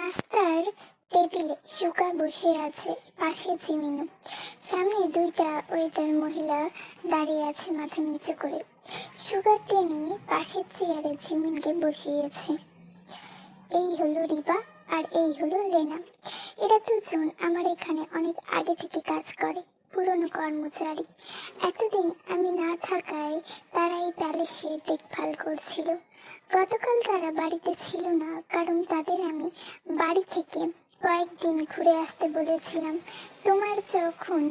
নাস্তার টেবিলে সুগা বসে আছে, পাশে জিমিনও। সামনে দুইটা ওয়েটার মহিলা দাঁড়িয়ে আছে মাথা নিচু করে। সুগা টেনে পাশের চেয়ারে জিমিনকে বসিয়েছে। এই হলো রিবা আর এই হলো লেনা। এরা দুজন আমার এখানে অনেক আগে থেকে কাজ করে, পুরনো কর্মচারী। এতদিন আমি না থাকায় তারা এই প্যালেসের দেখভাল করছিল। গতকাল তারা বাড়িতে ছিল না, কারণ তাদের আমি বাড়ি থেকে কয়েকদিন ঘুরে আসতে বলেছিলাম। তোমার যখন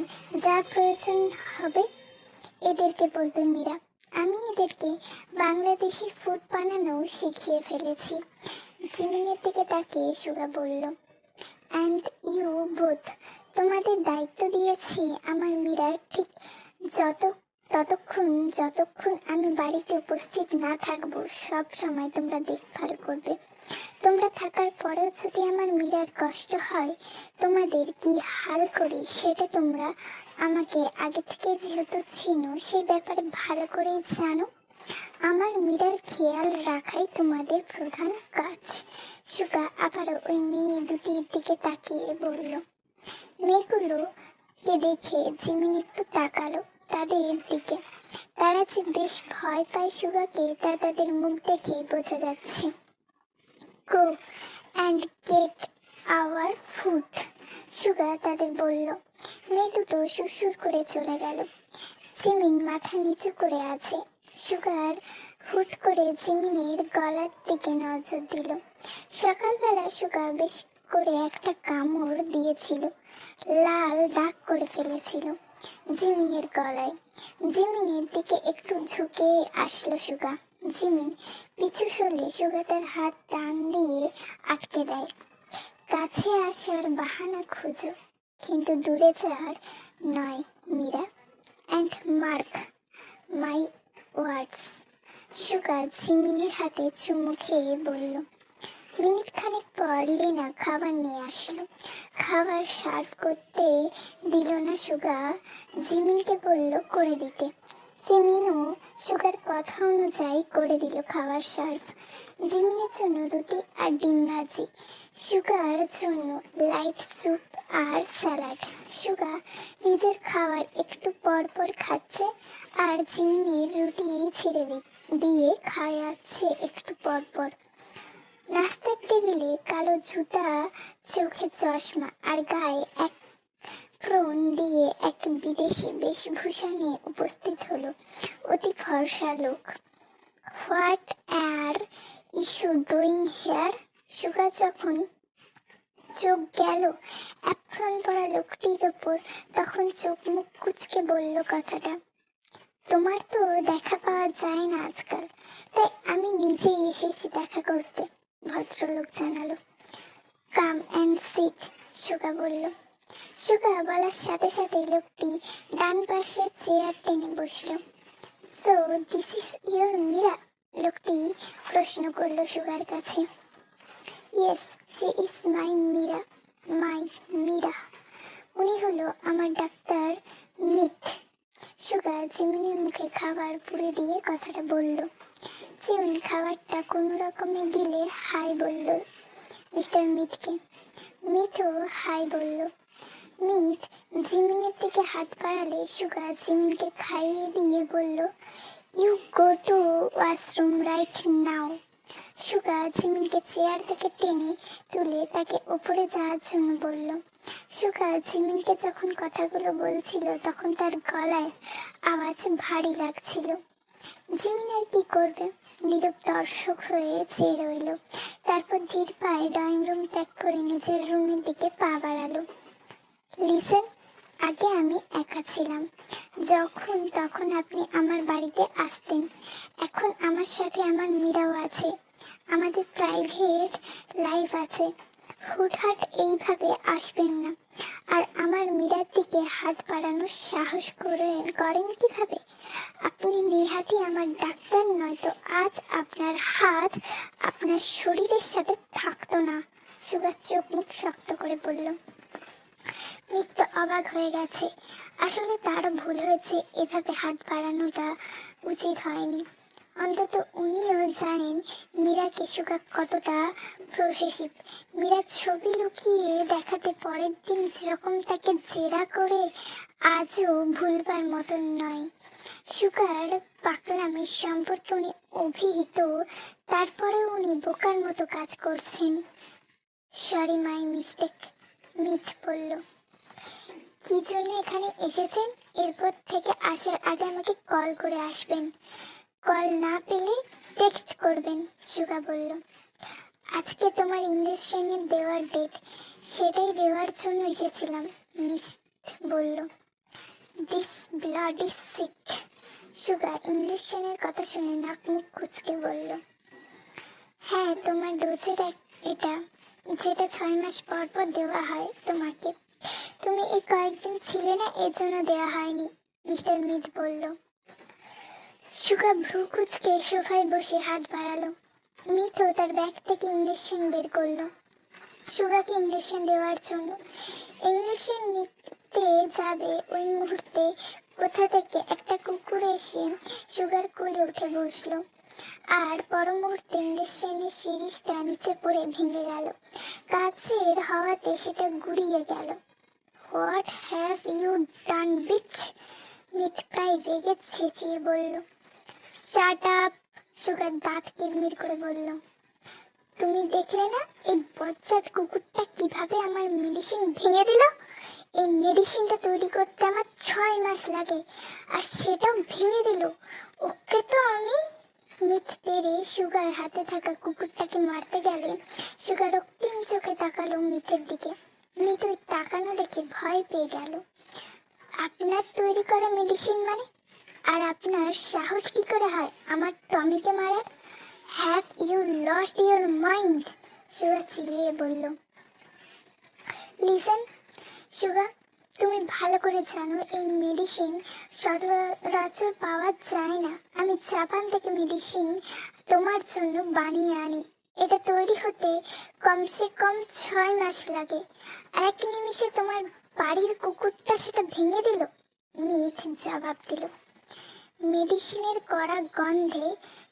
যা প্রয়োজন হবে এদেরকে বলবে মীরা। আমি এদেরকে বাংলাদেশি ফুড বানানো শিখিয়ে ফেলেছি। জিমিনের দিকে তাকিয়ে সুগা বলল, অ্যান্ড ইউ বোথ, তোমাদের দায়িত্ব দিয়েছি আমার মীরার ঠিক যতক্ষণ আমি বাড়িতে উপস্থিত না থাকবো সব সময় তোমরা দেখভাল করবে। তোমরা থাকার পরেও যদি আমার মীরার কষ্ট হয়, তোমাদের কি হাল করি সেটা তোমরা আমাকে আগে থেকে যেহেতু চিনো সেই ব্যাপারে ভালো করেই জানো। আমার মীরার খেয়াল রাখাই তোমাদের প্রধান কাজ। সুগা আবারও ওই মেয়ে দুটির দিকে তাকিয়ে বলল। মেয়েগুলোকে দেখে জিমিন একটু তাকালো তাদের দিকে। তারা যে বেশ ভয় পায় সুগাকে তা তাদের মুখ দেখেই বোঝা যাচ্ছে। Go and get our food, Suga তাদের বলল। মেয়ে দুটো সুরসুর করে চলে গেল। জিমিন মাথা নিচু করে আছে। সুগার হুট করে জিমিনের গলার দিকে নজর দিল। সকালবেলা সুগা বেশ করে একটা কামড় দিয়েছিল, লাল দাগ করে ফেলেছিল জিমিনের গলায়। জিমিনের দিকে একটু ঝুঁকে আসলো সুগা। জিমিন পিছু সরলে সুগা তার হাত টান দিয়ে আটকে দেয়। কাছে আসার বাহানা খুঁজো, কিন্তু দূরে যাওয়ার নয় মীরা, অ্যান্ড মার্ক মাই ওয়ার্ডস। সুগা জিমিনের হাতে চুমু খেয়ে বলল। মিনিট খানেক পর লেনা খাবার নিয়ে আসলো। খাবার সার্ভ করতে দিল না সুগা, জিমিনকে বলল করে দিতে। জিমিনও সুগার কথা অনুযায়ী করে দিল খাবার সার্ভ। জিমিনের জন্য রুটি আর ডিম ভাজি, সুগার জন্য লাইট স্যুপ আর স্যালাড। সুগা নিজের খাবার একটু পর পর খাচ্ছে আর জিমিনের রুটি ছেড়ে দিয়ে খাওয়াচ্ছে একটু পর পর। নাস্তার টেবিলে কালো জুতা, চোখে চশমা আর গায়ে এক প্রণ দিয়ে এক বিদেশি বেশভূষা নিয়ে উপস্থিত হলো অতি ফর্সা লোক। What are you doing here? Suga যখন চোখ গেল অ্যাপ্রন পরা লোকটির ওপর, তখন চোখ মুখ কুচকে বলল কথাটা। তোমার তো দেখা পাওয়া যায় না আজকাল, তাই আমি নিজেই এসেছি দেখা করতে, ভদ্রলোক জানালো। কাম অ্যান্ড সিট, সুগা বলল। সুগা বলার সাথে সাথে লোকটি ডান পাশে চেয়ার টেনে বসল। So this is your Meera? লোকটি প্রশ্ন করলো সুগার কাছে। Yes, she is my Meera, my Meera. উনি হলো আমার ডাক্তার মিথ। সুগা জিমিনের মুখে খাবার পুড়ে দিয়ে কথাটা বলল। জিমিন খাবারটা কোনো রকমে গিলে হাই বলল মিস্টার মিথকে। মিথও হাই বলল। মিথ জিমিনের দিকে হাত বাড়ালে সুগা জিমিনকে খাইয়ে দিয়ে বলল, you go to washroom right now. Suga জিমিনকে চেয়ার থেকে টেনে তুলে তাকে উপরে যাওয়ার জন্য বলল। সুগা জিমিনকে যখন কথাগুলো বলছিল তখন তার গলায় আওয়াজ ভারী লাগছিল। জিমিন আর কি করবে, নীরব দর্শক হয়ে চেয়ে রইল। তারপর ধীর পায়ে ড্রয়িং রুম ত্যাগ করে নিজের রুমের দিকে পা বাড়ালো। লিসেন, আগে আমি একা ছিলাম, যখন তখন আপনি আমার বাড়িতে আসতেন। এখন আমার সাথে আমার মীরাও আছে, আমাদের প্রাইভেট লাইফ আছে। হুটহাট এইভাবে আসবেন না। আর আমার মীরার দিকে হাত বাড়ানোর সাহস করেন কিভাবে? আপনি নেহাতি আমার ডাক্তার, নয়তো আজ আপনার হাত আপনার শরীরের সাথে থাকতো না। সুগা চোখ মুখ শক্ত করে বলল। মিথ অবাক হয়ে গেছে। আসলে তারও ভুল হয়েছে, এভাবে হাত বাড়ানোটা উচিত হয়নি। অন্তত উনিও জানেন মীরাকে সুগা কতটা প্রসেসিভ। মীরা ছবি লুকিয়ে দেখাতে পরের দিন যখন তাকে জেরা করে আজও ভুলবার মতন নয়। সুগার পাগলামির সম্পর্কে উনি অভিহিত, তারপরে উনি বোকার মতো কাজ করছেন। সরি মাই মিস্টেক, মিথ বলল। কি জন্য এখানে এসেছেন? এরপর থেকে আসার আগে আমাকে কল করে আসবেন, কল না পেলে টেক্সট করবেন, সুগা বলল। আজকে তোমার ইঞ্জেকশনের দেওয়ার ডেট, সেটাই দেওয়ার জন্য এসেছিলাম, মিস বলল। This bloody shit. সুগা ইঞ্জেকশনের কথা শুনে নাক মুখ কুঁচকে বলল, হ্যাঁ তোমার ডোজের এটা, যেটা 6 মাস পর পর দেওয়া হয় তোমাকে। তুমি এই কয়েকদিন ছিলে না, এজন্য দেওয়া হয়নি, মিস্টার মিথ বলল। সুগা ভ্রু কুঁচকে সোফায় বসে হাত বাড়ালো। মিথও তার ব্যাগ থেকে ইঞ্জেকশন বের করলো সুগাকে ইঞ্জেকশন দেওয়ার জন্য। ইঞ্জেকশন নিতে যাবে ওই মুহূর্তে কোথা থেকে একটা কুকুর এসে সুগার কোলে উঠে বসলো, আর পর মুহূর্তে ইঞ্জেকশনের সিরিজটা নিচে পড়ে ভেঙে গেল। কাচের হাওয়াতে সেটা গুড়িয়ে গেল। What have you done bitch? Mith প্রায় রেগে চেঁচিয়ে বলল। শাট আপ, সুগার দাঁত কিরমির করে বলল। তুমি দেখলে না এই বজ্জাত কুকুরটা কিভাবে আমার মেডিসিন ভেঙে দিল? এই মেডিসিনটা তৈরি করতে আমার 6 মাস লাগে, আর সেটাও ভেঙে দিল। ওকে তো আমি। মিথ তেড়ে সুগার হাতে থাকা কুকুরটাকে মারতে গেলে সুগার রক্তিম চোখে তাকালো মিথের দিকে। মিথ ওই তাকানো দেখে ভয় পেয়ে গেল। আপনার তৈরি করা মেডিসিন মানে? আর আপনার সাহস কি করে হয় আমার টমিকে মারার? Have you lost your mind? Suga চিল্লিয়ে বলল। লিসেন সুগা, তুমি ভালো করে জানো এই মেডিসিন সচরাচর পাওয়া যায় না। আমি জাপান থেকে মেডিসিন তোমার জন্য বানিয়ে আনি। এটা তৈরি হতে কমসে কম 6 মাস লাগে। এক নিমিষে তোমার বাড়ির কুকুরটা সেটা ভেঙে দিল। মিথ জবাব দিল। মেডিসিনের কড়া গন্ধে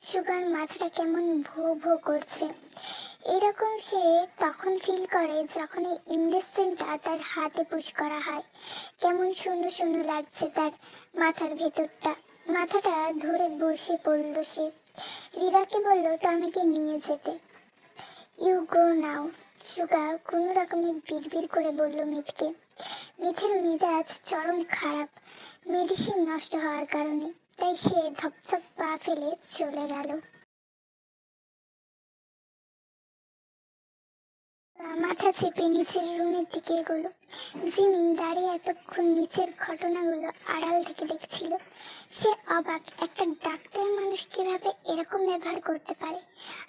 সুগার মাথাটা কেমন ভো ভো করছে। এরকম সে তখন ফিল করে যখন এই ইঞ্জেকশনটা তার হাতে পুশ করা হয়। কেমন শূন্য শূন্য লাগছে তার মাথার ভেতরটা। মাথাটা ধরে বসে পড়ল সে। রিবাকে বলল টমিকে নিয়ে যেতে। ইউ গো নাও, সুগা কোনো রকমে বিড়বিড় করে বলল মিথকে। মিথের মেজাজ চরম খারাপ মেডিসিন নষ্ট হওয়ার কারণে, তাই সে ধপধপ পা ফেলে চলে গেল। মাথা চেপে নিচের রুমের দিকে এগোলো। জিমিন দাঁড়িয়ে এতক্ষণ নিচের ঘটনাগুলো আড়াল থেকে দেখছিল। সে অবাক, একটা ডাক্তার মানুষ কিভাবে এরকম ব্যবহার করতে পারে।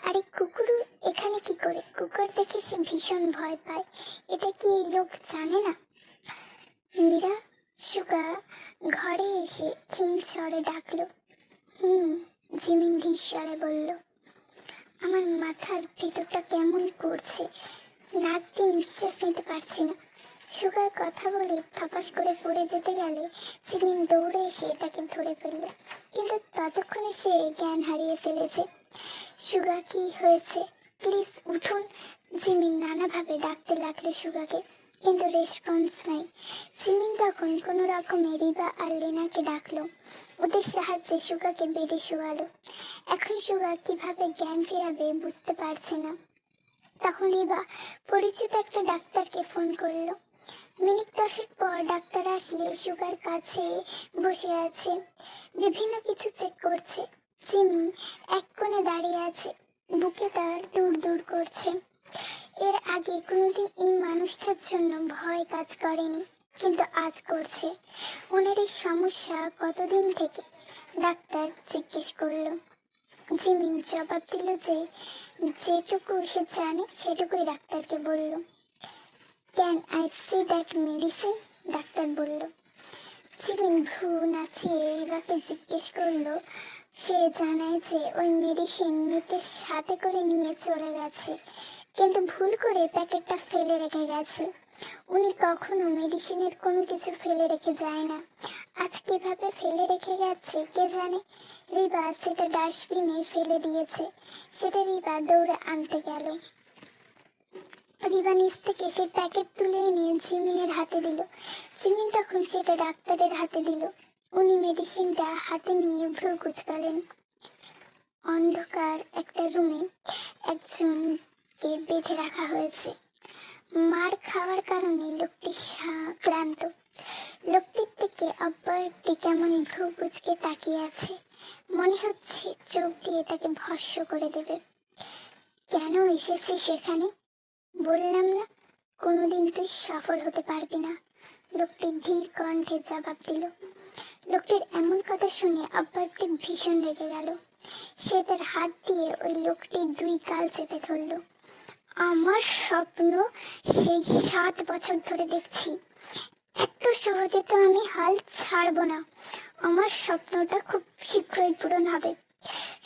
আর এই কুকুর এখানে কি করে? কুকুর দেখে সে ভীষণ ভয় পায়। এটা কি এই লোক জানে না? মীরা, সুগা ঘরে এসে ক্ষীণ স্বরে ডাকলো। জিমিন ধীর স্বরে বলল। আমার মাথার ভেতরটা কেমন করছে, নাক দিয়ে নিঃশ্বাস নিতে পারছি না। সুগার কথা বলে থপাস করে পড়ে যেতে গেলে জিমিন দৌড়ে এসে তাকে ধরে ফেলল, কিন্তু ততক্ষণে সে জ্ঞান হারিয়ে ফেলেছে। সুগা, কি হয়েছে? প্লিজ উঠুন। জিমিন নানাভাবে ডাকতে লাগলো সুগাকে, কিন্তু রেসপন্স নাই। জিমিন তখন কোনো রকমে রিবা আর লেনাকে ডাকলো। ওদের সাহায্যে সুগাকে বেডে শোয়ালো। এখন সুগা কিভাবে জ্ঞান ফেরাবে বুঝতে পারছে না। তখন রিবা পরিচিত একটা ডাক্তারকে ফোন করলো। মিনিট 10 পর ডাক্তার আসলে সুগার কাছে বসে আছে, বিভিন্ন কিছু চেক করছে। জিমিন এক কোণে দাঁড়িয়ে আছে, বুকে তার দূর দূর করছে। এর আগে কোনোদিন এই মানুষটার জন্য ভয় কাজ করেনি, কিন্তু আজ করছে। ওনার এই সমস্যা কতদিন থেকে? ডাক্তার জিজ্ঞেস করলো। জিমিন জবাব দিল যে যেটুকু সে জানে সেটুকুই ডাক্তারকে বলল। Can I see that medicine? Doctor বলল। জিমিন ভ্রু নাচিয়ে রিবাকে জিজ্ঞেস করলো। সে জানায় যে ওই মেডিসিন মিতের সাথে করে নিয়ে চলে গেছে, কিন্তু ভুল করে প্যাকেটটা ফেলে রেখে গেছে। উনি কখনো মেডিসিনের কোনো কিছু ফেলে রেখে যায় না। আজ কিভাবে ফেলে রেখে গেছে কে জানে। রিবা সেটা ডাস্টবিনে ফেলে দিয়েছে। সেটা রিবা দৌড়ে আনতে গেল। রিবা নিচ থেকে সেই প্যাকেট তুলে এনে জিমিনের হাতে দিল। জিমিন তখন সেটা ডাক্তারের হাতে দিল। উনি মেডিসিনটা হাতে নিয়ে ভ্রু কুঁচকালেন। অন্ধকার একটা রুমে একজনকে বেঁধে রাখা হয়েছে। মার খাওয়ার কারণে লোকটি ক্লান্ত। লোকটির দিকে অব্যয়টি কেমন ভ্রু কুঁচকে তাকিয়ে আছে। মনে হচ্ছে চোখ দিয়ে তাকে ভস্ম করে দেবে। কেন এসেছি সেখানে? বললাম না কোনোদিন তুই সফল হতে পারবি না, লোকটি ধীর কণ্ঠে জবাব দিল। লোকটির এমন কথা শুনে অব্যয়টি ভীষণ রেগে গেল। সে তার হাত দিয়ে ওই লোকটির 2 গাল চেপে ধরল। আমার স্বপ্ন সেই 7 বছর ধরে দেখছি। এত সহজে তো আমি হাল ছাড়বো না। আমার স্বপ্নটা খুব শীঘ্রই পূরণ হবে।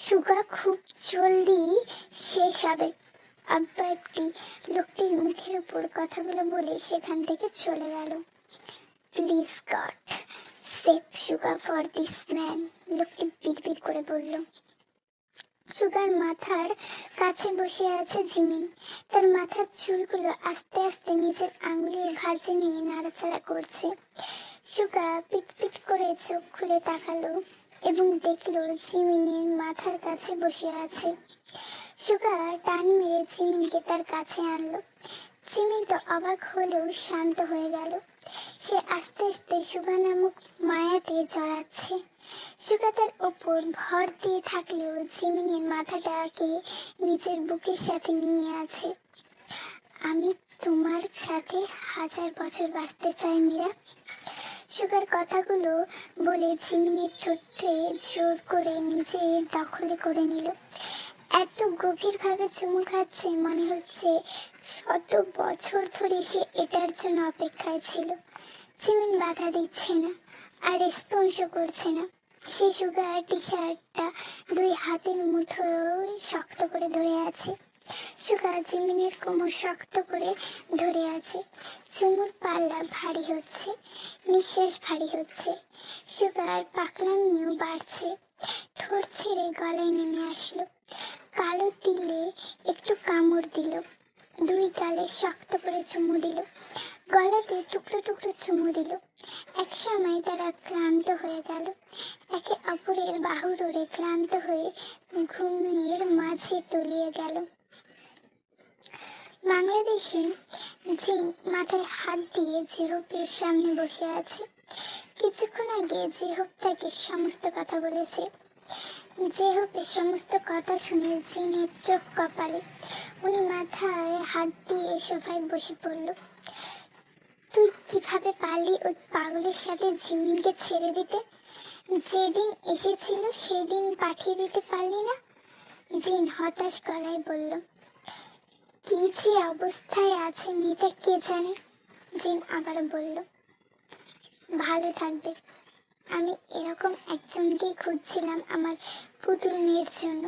সুগা খুব জলদি শেষ হবে। অব্যয়টি লোকটির মুখের উপর কথাগুলো বলে সেখান থেকে চলে গেল। Please God, save Suga for this man, লোকটি বিড়বিড় করে বলল। সুগার মাথার কাছে বসে আছে জিমিন। তার মাথার চুলগুলো আস্তে আস্তে নিজের আঙুলের ভাঁজে নিয়ে নাড়াচাড়া করছে। সুগা পিটপিট করে চোখ খুলে তাকালো এবং দেখলো জিমিনের মাথার কাছে বসে আছে। সুগা টান মেরে জিমিনকে তার কাছে আনলো। জিমিন তো অবাক হলেও শান্ত হয়ে গেল। সে আস্তে আস্তে সুগা নামক মায়াতে জড়াচ্ছে। সুগা তার ওপর ভর দিয়ে থাকলেও জিমিনের মাথাটাকে নিজের বুকের সাথে নিয়ে আছে। আমি তোমার সাথে 1000 বছর বাঁচতে চাই মীরা। সুগার কথাগুলো বলে জিমিনের ঠোঁটে জোর করে নিজের দখলে করে নিল। এত গভীরভাবে চুমু খাচ্ছে মনে হচ্ছে 100 বছর ধরে সে এটার জন্য অপেক্ষায় ছিল। জিমিন বাধা দিচ্ছে না আর রেসপন্সও করছে না। সে সুগার টি শার্টটা 2 হাতের মুঠোয় শক্ত করে ধরে আছে। সুগা জিমিনের কোমর শক্ত করে ধরে আছে। চুমুর পাল্লা ভারী হচ্ছে, নিঃশ্বাস ভারী হচ্ছে। সুগার পাকলামিও বাড়ছে। ঠোঁট ছেড়ে গলায় নেমে আসলো। কালো তিলে একটু কামড় দিল। 2 গালে শক্ত করে চুমু দিল। গলাতে টুকরো টুকরো চুমু দিল। এক সময় তারা ক্লান্ত হয়ে গেল। একে অপরের বাহুর ওরে ক্লান্ত হয়ে ঘুমের মাঝে তলিয়ে গেল। বাংলাদেশে জিন মাথায় হাত দিয়ে জিহোপের সামনে বসে আছে। কিছুক্ষণ আগে জিহোপ তাকে সমস্ত কথা বলেছে। জিহোপের সমস্ত কথা শুনে জিনের চোখ কপালে। উনি মাথায় হাত দিয়ে সোফায় বসে পড়ল। তুই কিভাবে পারলি ওই পাগলের সাথে জিমিনকে ছেড়ে দিতে? যেদিন এসেছিল সেদিন পাঠিয়ে দিতে পারলি না? জিন হতাশ গলায় বলল। কি যে অবস্থায় আছে মেয়েটা কে জানে। জিন আবার বলল, ভালো থাকবে। আমি এরকম একজনকেই খুঁজছিলাম আমার পুতুল মেয়ের জন্য।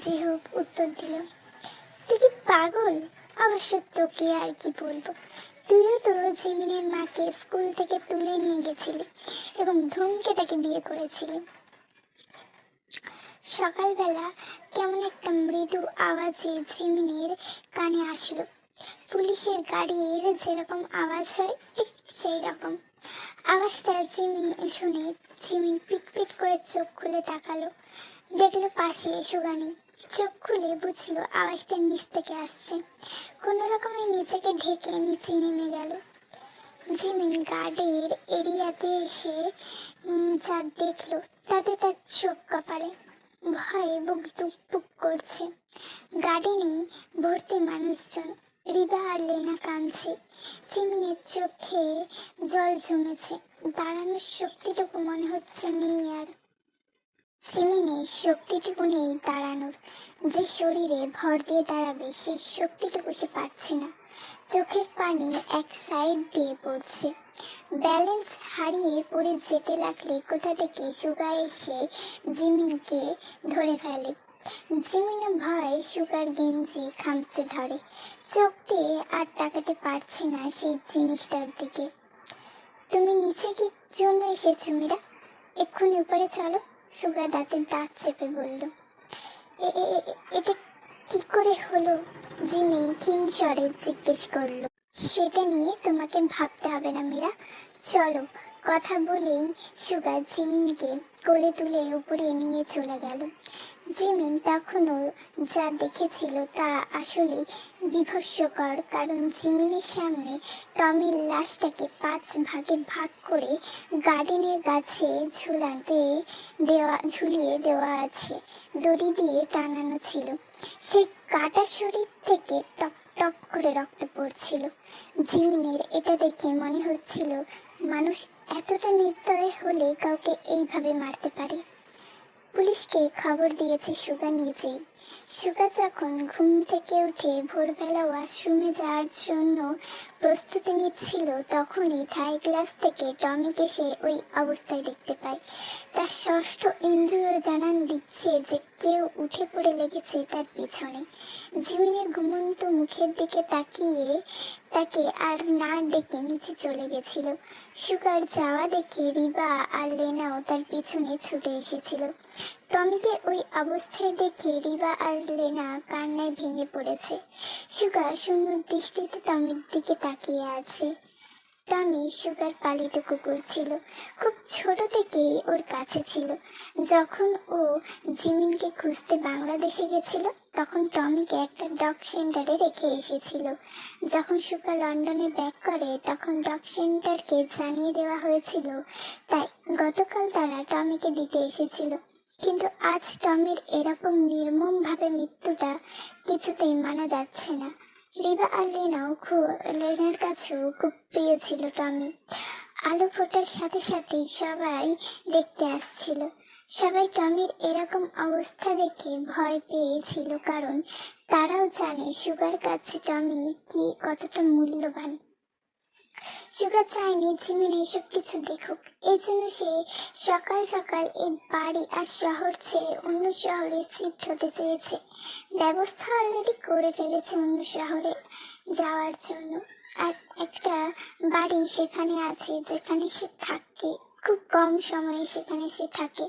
জিহোপ উত্তর দিল, তুই কি পাগল? অবশ্য তোকে আর কি বলবো, তুইও তো জিমিনের মাকে স্কুল থেকে তুলে নিয়ে গেছিলি এবং ধুমকে তাকে বিয়ে করেছিলি। সকালবেলা কেমন একটা মৃদু আওয়াজে জিমিনের কানে আসলো। পুলিশের গাড়ির যেরকম আওয়াজ হয় ঠিক সেই রকম আওয়াজটা শুনে জিমিন পিটপিট করে চোখ খুলে তাকালো। দেখলো পাশে সুগা নেই। চোখ খুলে বুঝলো আওয়াজটা নিচ থেকে আসছে। কোনো রকমে নিজেকে ঢেকে নিচে নেমে গেল। জিমিন গার্ডের এরিয়াতে এসে যা দেখলো তাতে তার চোখ কপালে। ভয়ে বুক দুকপুক করছে। গার্ডেনে ভর্তি মানুষজন। রিবা আর লেনা কাঁদছে। জিমিনের চোখে জল জমেছে। দাঁড়ানোর শক্তিটুকু মনে হচ্ছে নেই আর। জিমিনের শক্তিটুকু নেই দাঁড়ানোর। যে শরীরে ভর দিয়ে দাঁড়াবে সেই শক্তিটুকু সে পাচ্ছে না। চোখের পানি এক সাইড দিয়ে পড়ছে। ব্যালেন্স হারিয়ে পড়ে যেতে লাগলে কোথা থেকে সুগা এসে জিমিনকে ধরে ফেলে। জিমিনও ভয়ে সুগার গেঞ্জি খামচে ধরে, চোখ দিয়ে আর তাকাতে পারছে না সেই জিনিসটার দিকে। তুমি নিচে কি জন্য এসেছো মীরা? এক্ষুনি উপরে চলো, সুগার দাঁতের দাঁত চেপে বলল। এটা কি করে হলো? জিমিন ক্ষীণ স্বরে জিজ্ঞেস করলো। সেটা নিয়ে তোমাকে ভাবতে হবে না মীরা, চলো। কথা বলেই সুগা জিমিনকে কোলে তুলে উপরে নিয়ে চলে গেল। জিমিন তখনও যা দেখেছিল তা আসলে বিভৎসকর, কারণ জিমিনের সামনে টমির লাশটাকে 5 ভাগে ভাগ করে গার্ডেনের গাছে ঝুলিয়ে দেওয়া আছে, দড়ি দিয়ে টানানো ছিল। সেই কাটা শরীর থেকে টপ টপ করে রক্ত পড়ছিল। জিমিনের এটা দেখে মনে হচ্ছিল মানুষ এতটা নির্দয় হলে কাউকে এইভাবে মারতে পারে। পুলিশকে খবর দিয়েছে সুগা নিজেই। সুগা যখন ঘুম থেকে উঠে ভোরবেলা ওয়াশরুমে যাওয়ার জন্য প্রস্তুতি নিচ্ছিল, তখনই থাই গ্লাস থেকে টমিকে সে ওই অবস্থায় দেখতে পায়। তার ষষ্ঠ ইন্দ্রিয় জানান দিচ্ছে যে কেউ উঠে পড়ে লেগেছে তার পিছনে। জিমিনের ঘুমন্ত মুখের দিকে তাকিয়ে তাকে আর না ডেকে নিচে চলে গেছিল। সুগার যাওয়া দেখে রিবা আর লেনাও তার পিছনে ছুটে এসেছিল। টমিকে ওই অবস্থায় দেখে রিবা আর লেনা কান্নায় ভেঙে পড়েছে। সুগা শূন্য দৃষ্টিতে টমির দিকে তাকিয়ে আছে। টমি সুগার পালিত কুকুর ছিল, খুব ছোট থেকেই ওর কাছে ছিল। যখন ও জিমিনকে খুঁজতে বাংলাদেশে গেছিল, তখন টমিকে একটা ডগ সেন্টারে রেখে এসেছিল। যখন সুগা লন্ডনে ব্যাক করে, তখন ডগ সেন্টারকে জানিয়ে দেওয়া হয়েছিল, তাই গতকাল তারা টমিকে দিতে এসেছিল। কিন্তু আজ টমির এরকম নির্মমভাবে মৃত্যুটা কিছুতেই মানা যাচ্ছে না। রিবা আর লেনার কাছেও খুব প্রিয় ছিল টমি। আলো ফোটার সাথে সাথেই সবাই দেখতে আসছিল। সবাই টমির এরকম অবস্থা দেখে ভয় পেয়েছিল, কারণ তারাও জানে সুগার কাছে টমি কি কতটা মূল্যবান। সুগা চায়নি জিমিন এসব কিছু দেখুক, এই জন্য সে সকাল সকাল এই বাড়ি আর শহর ছেড়ে অন্য শহরে শিফট হতে চেয়েছে। ব্যবস্থা অলরেডি করে ফেলেছে অন্য শহরে যাওয়ার জন্য, আর একটা বাড়ি সেখানে আছে যেখানে সে থাকে। খুব কম সময়ে সেখানে সে থাকে,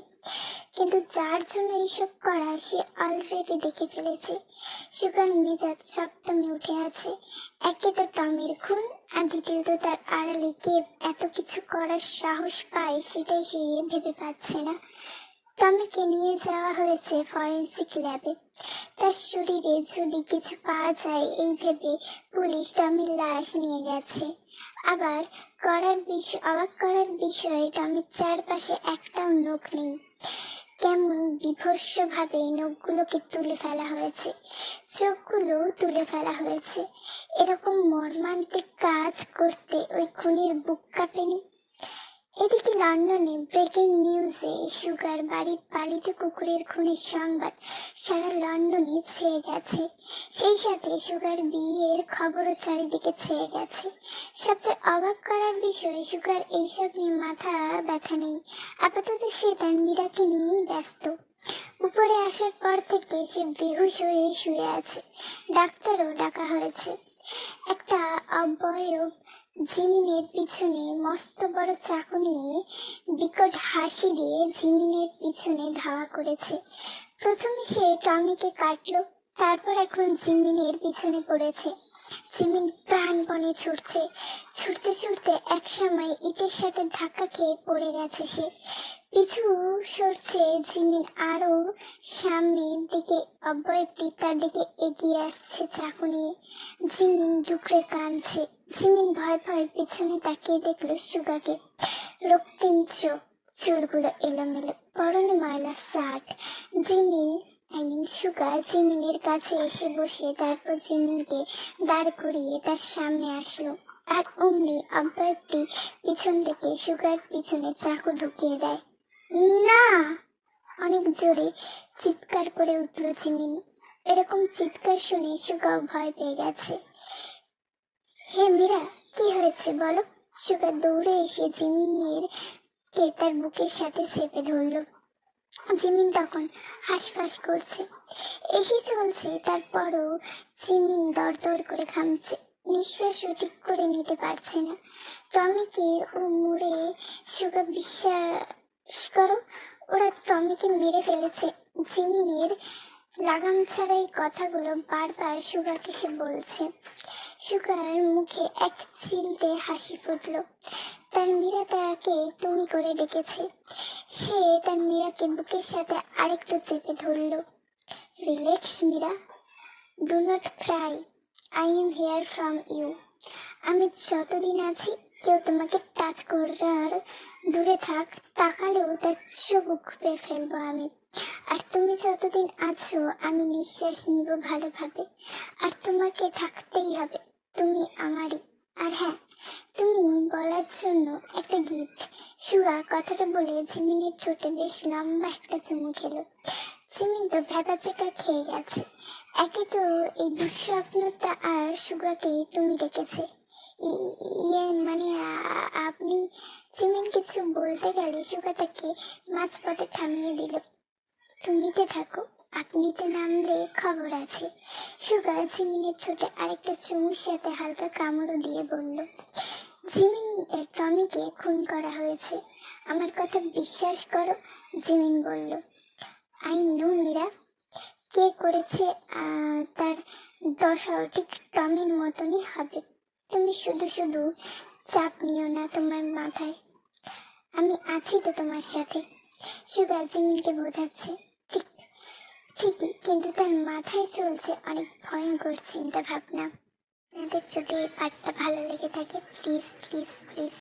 কিন্তু যার জন্য এইসব করা সে অলরেডি দেখে ফেলেছে। সুগার মেজাজ সপ্তমে উঠে আছে। একে তো টমির খুন, আর দ্বিতীয়ত তার আড়ালে কে এত কিছু করার সাহস পায় সেটাই সে ভেবে পাচ্ছে না। টমিকে নিয়ে যাওয়া হয়েছে ফরেন্সিক ল্যাবে। তার শরীরে যদি কিছু পাওয়া যায় এই ভেবে পুলিশ টমির লাশ নিয়ে গেছে। আবার অবাক করার বিষয়ে টমির চারপাশে একটাও নখ নেই। কেমন বিভৎসভাবে নখগুলোকে তুলে ফেলা হয়েছে, চোখগুলো তুলে ফেলা হয়েছে। এরকম মর্মান্তিক কাজ করতে ওই খুনির বুক কাঁপেনি? এদিকে লন্ডনে ব্রেকিং নিউজে সুগার বাড়ির পালিত কুকুরের খুনের সংবাদ সারা লন্ডনে ছেয়ে গেছে। সেই সাথে সুগার বিয়ের খবরও চারিদিকে ছেয়ে গেছে। সবচেয়ে অবাক করার বিষয়, সুগার এইসব নিয়ে মাথা ব্যথা নেই। আপাতত সে তার মীরাকে নিয়েই ব্যস্ত। উপরে আসার পর থেকে সে বেহুশ হয়ে শুয়ে আছে। ডাক্তারও ডাকা হয়েছে। একটা অবয়ব জিমিনের পিছনে মস্ত বড় চাকু নিয়ে বিকট হাসি দিয়ে জিমিনের পিছনে ধাওয়া করেছে। প্রথমে সে টমিকে কাটলো, তারপর এখন জিমিনের পিছনে পড়েছে। জিমিন প্রাণপণে ছুটছে, ছুটতে ছুটতে এক সময় ইটের সাথে ধাক্কা খেয়ে পড়ে গেছে সে। পিছু সরছে জিমিন, আরো সামনের দিকে অব্যয়টি তার দিকে এগিয়ে আসছে চাকু নিয়ে। জিমিন ডুকরে কাঁদছে। জিমিন ভয় ভয় পিছনে তাকিয়ে দেখলো সুগাকে। রক্তিম চোখ, চুলগুলো এলোমেলো, পরনে ময়লা শার্ট। সুগা জিমিনের কাছে এসে বসে তারপর জিমিনকে দাঁড় করিয়ে তার সামনে আসলো, আর অমনি অব্যয়টি পিছন থেকে সুগার পিছনে চাকু ঢুকিয়ে দেয়। না! অনেক জোরে চিৎকার করে উঠল জিমিন। এরকম চিৎকার শুনে সুগাও ভয় পেয়ে গেছে। হে মীরা, কি হয়েছে বলো? সুগা দৌড়ে এসে জিমিনের কে তার বুকের সাথে চেপে ধরল। জিমিন তখন হাঁসফাঁস করছে, এসি চলছে, তারপরও জিমিন দরদর করে ঘামছে, নিঃশ্বাসও ঠিক করে নিতে পারছে না। টমিকে ও মুড়ে সুগা, বিশ্বাস করো ওরা টমিকে মেরে ফেলেছে। জিমিনের লাগাম ছাড়া এই কথাগুলো বারবার সুগাকে সে বলছে। সুগার মুখে এক চিলটে হাসি ফুটলো। তার মীরা তাকে তুমি করে ডেকেছে। সে তার মীরাকে বুকের সাথে আরেকটু চেপে ধরল। Relax Meera, do not cry, I am here from you. আমি যতদিন আছি কেউ তোমাকে টাচ করার, দূরে থাক, তাকালেও তার চোখ পেয়ে ফেলবো আমি। আর তুমি যতদিন আছো আমি নিঃশ্বাস নিব ভালোভাবে। আর তোমাকে থাকতেই হবে, তুমি আমারই। আর হ্যাঁ, তুমি বলার জন্য একটা গিফট। সুগা কথাটা বলে জিমিনের ঠোঁটে বেশ লম্বা একটা চুমু খেলো। জিমিন তো ভ্যাবাচেকা খেয়ে গেছে। একে তো এই দুঃস্বপ্নটা, আর সুগাকে তুমি ডেকেছে। ইয়ে মানে আপনি। জিমিন কিছু বলতে গেলে সুগা তাকে মাঝপথে থামিয়ে দিল। তুমিতে থাকো, আপনিতে নামলে খবর আছে। সুগা জিমিনের ঠোঁটে আরেকটা চুমুর সাথে হালকা কামড়ও দিয়ে বলল, জিমিন টমিকে খুন করা হয়েছে, আমার কথা বিশ্বাস করো। জিমিন বলল, আই নো মীরা, কে করেছে তার দশাও ঠিক টমির মতনই হবে। তুমি শুধু শুধু চাপ নিও না তোমার মাথায়, আমি আছি তো তোমার সাথে। সুগা জিমিনকে বোঝাচ্ছে, ঠিক ঠিকই, কিন্তু তার মাথায় চলছে অনেক ভয়ঙ্কর চিন্তা ভাবনা। আপনাদের যদি এই পার্টটা ভালো লেগে থাকে, প্লিজ প্লিজ প্লিজ